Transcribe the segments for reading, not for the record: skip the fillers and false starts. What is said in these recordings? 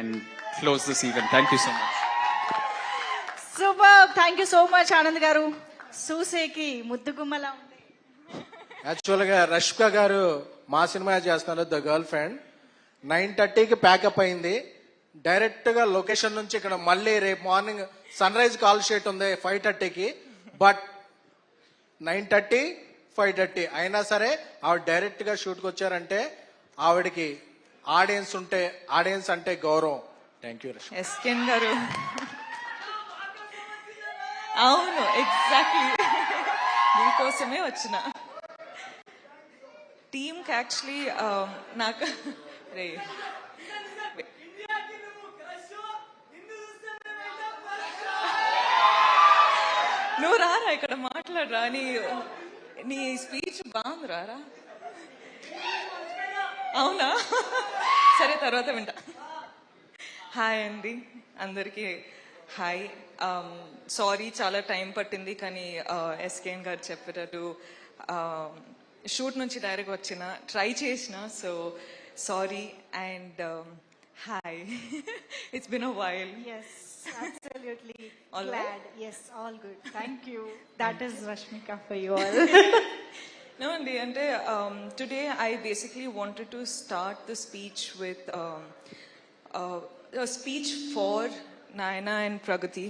and close this event. Thank you so much. Super. Thank you so much, Anand garu. Suseki ముద్దుగుమ్మలా ఉంది. యాక్చువల్గా రష్మిక గారు మా సినిమా చేస్తున్నారు ద గర్ల్ ఫ్రెండ్. 9:30కి ప్యాకప్ అయింది. డైరెక్ట్గా లొకేషన్ నుంచి ఇక్కడ మళ్ళీ రేపు morning sunrise call sheet ఉంది 5:30కి. బట్ 9:30, 5:30 అయినా సరే ఆవిడ డైరెక్ట్గా షూట్కి వచ్చారంటే ఆవిడకి ఆడియన్స్ అంటే గౌరవం. Thank you Rashmika. ఎస్కెన్ గారు అవును ఎగ్జాక్ట్లీ మీకోసమే వచ్చిన టీమ్కి యాక్చువల్లీ నాకు రే నువ్వు రారా ఇక్కడ మాట్లాడరా నీ స్పీచ్ బాగుంది రారా అవునా సరే తర్వాత వింటా. హాయ్ అండి అందరికీ హాయ్. సారీ చాలా టైం పట్టింది కానీ ఎస్కేఎన్ గారు చెప్పేటట్టు షూట్ నుంచి డైరెక్ట్ వచ్చిన ట్రై చేసిన so sorry and hi it's been a while. Yes, absolutely. All glad. Right? Yes, all good. Thank you. That is Rashmika for you all. No, Andy, ante today I basically wanted to start the speech with a speech for Nayana and Pragati.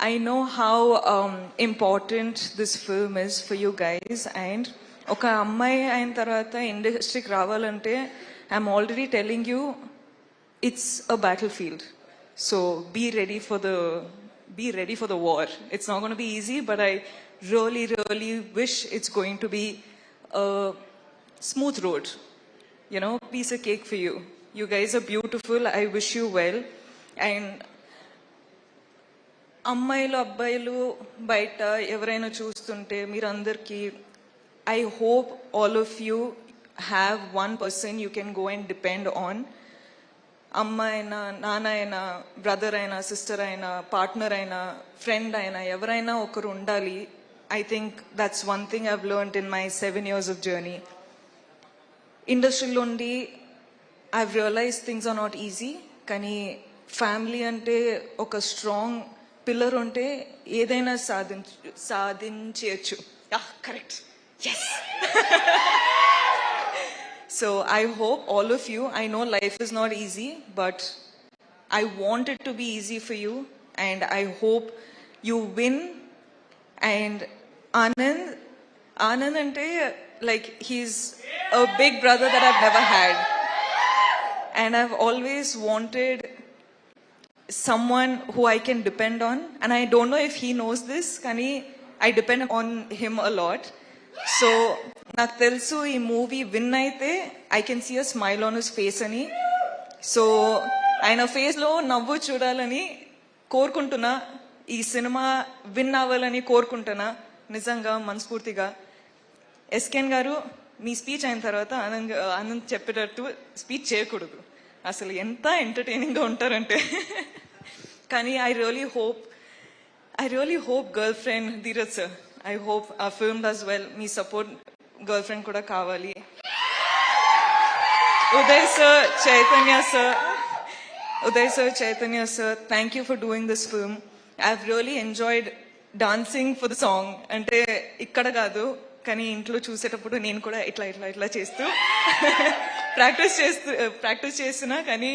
I know how important this film is for you guys, and oka ammai ayin tarvata industry ki ravalante I'm already telling you it's a battlefield. So be ready for the war. It's not going to be easy, but I really wish it's going to be a smooth road. You know, piece of cake for you. You guys are beautiful. I wish you well. And అమ్మాయిలు అబ్బాయిలు బయట ఎవరైనా చూస్తుంటే మీరందరికీ I hope all of you have one person you can go and depend on. అమ్మ అయినా నాన్న అయినా బ్రదర్ అయినా సిస్టర్ అయినా పార్ట్నర్ అయినా ఫ్రెండ్ అయినా ఎవరైనా ఒకరు ఉండాలి. I think that's one thing I've learned in my 7 years of journey. ఇండస్ట్రీలో ఉండి I've realise things are not easy, కానీ ఫ్యామిలీ అంటే ఒక స్ట్రాంగ్ పిల్లర్ ఉంటే ఏదైనా సాధించవచ్చు. Correct, yes. So I hope all of you, I know life is not easy, but I want it to be easy for you, and I hope you win. And Anand ante like he's a big brother that I've never had, and I've always wanted someone who I can depend on, and I don't know if he knows this, kani I depend on him a lot. So నాకు తెలుసు ఈ movie win అయితే I can see a smile on his face అని. So ఆయన ఫేస్లో నవ్వు చూడాలని కోరుకుంటున్నా. ఈ సినిమా విన్ అవ్వాలని కోరుకుంటున్నా నిజంగా మనస్ఫూర్తిగా. ఎస్కేన్ గారు మీ స్పీచ్ అయిన తర్వాత ఆనంద్ చెప్పేటట్టు స్పీచ్ చేయకూడదు, అసలు ఎంత ఎంటర్టైనింగ్గా ఉంటారంటే. కానీ I really hope girl friend Dheeraj sir, I hope our film does well. Me support girlfriend kuda kavali. Uday sir, Chaitanya sir, thank you for doing this film. I've really enjoyed dancing for the song. Ante ikkada kaadu kani intlo chusetappudu nenu kuda itla chestu practice chestuna kani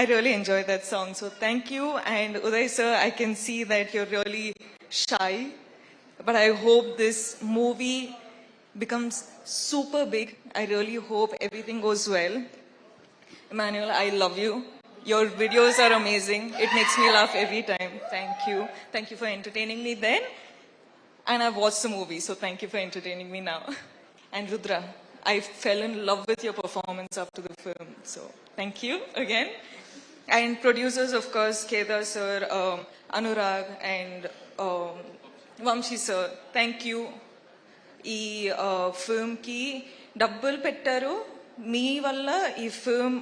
I really enjoyed that song. So thank you. And Uday sir, I can see that you're really shy, but I hope this movie becomes super big. I really hope everything goes well. Emmanuel, I love you. Your videos are amazing. It makes me laugh every time. Thank you. Thank you for entertaining me then. And I've watched the movie, so thank you for entertaining me now. And Rudra, I fell in love with your performance after the film. So thank you again. And producers, of course, Kedar sir, Anurag, and Vamshi sir, thank you. ఈ ఫిల్మ్కి డబ్బులు పెట్టారు, మీ వల్ల ఈ film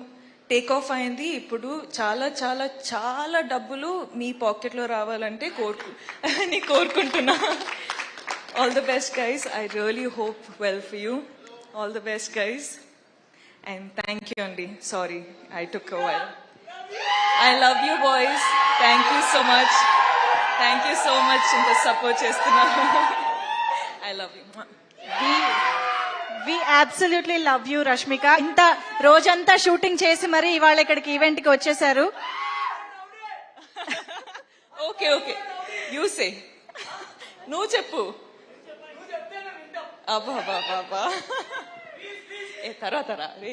take off అయింది. ఇప్పుడు చాలా చాలా చాలా డబ్బులు మీ పాకెట్లో రావాలంటే కోరుకుంటున్నా. All the best guys. I really hope well for you. All the best guys. And thank you అండి. Sorry I took a while. I love you boys. Thank you so much. Thank you so much ఇంత support చేస్తున్నారు. I love you. We absolutely love you Rashmika. ఇంత రోజంతా shooting చేసి మరి ఇవాళ ఇక్కడికి event కి వచ్చేసారు. ఓకే ఓకే యూ సే, నువ్వు చెప్పు. అబ్బా బాబా బా, ఏ తర్వాత రా రే.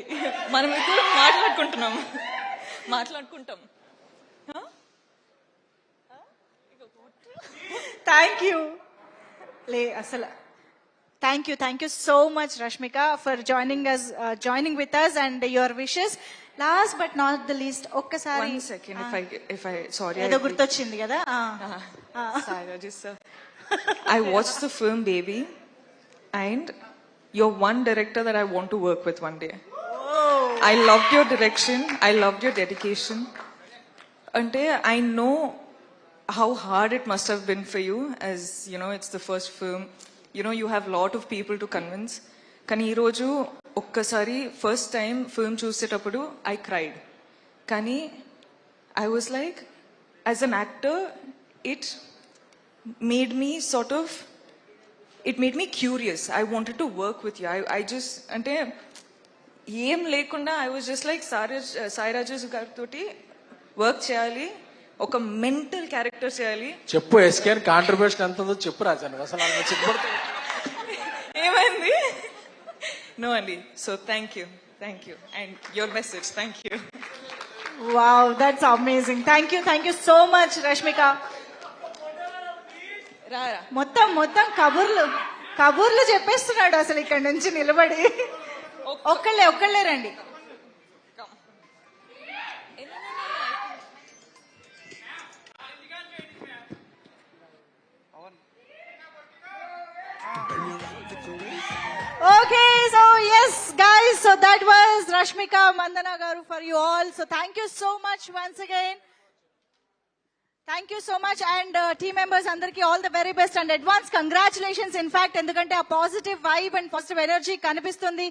మనం ఇద్దరం మాట్లాడుకుంటాం. థ్యాంక్ యూ అసలు thank you so much Rashmika for joining with us and your wishes. Last but not the least ఒక్కసారి One second, if I sorry, ఏదో గుర్తొచ్చింది కదా. Sorry, just I watched the film Baby, and you're one director that I want to work with one day. I loved your direction. I loved your dedication. Ante I know how hard it must have been for you, as you know, it's the first film. You know, you have a lot of people to convince. కానీ ఈరోజు ఒక్కసారి first time film చూసేటప్పుడు I cried. కానీ I was like, as an actor it made me sort of, it made me curious. I wanted to work with you. I just అంటే ఏం లేకుండా I was just like Sai Rajesh గారితో work చేయాలి, ఒక mental character చేయాలి. చెప్పు ఎస్కేన్ contribution ఎంత ఉందో చెప్పు రాజాను అసలు ఏమైంది? No, Andy. So thank you. And your message, thank you. Wow, that's amazing. Thank you so much Rashmika. Rara. మొత్తం కబుర్లు చెప్పేస్తున్నాడు అసలు ఇక్కడ నుంచి నిలబడి. ఒక్కళ్ళే రండి. Okay, so yes guys, so that was Rashmika Mandana garu for you all. So thank you so much once again. Thank you so much, and team members andarki all the very best and advance congratulations. In fact, endukante a positive vibe and positive energy kanipistundi.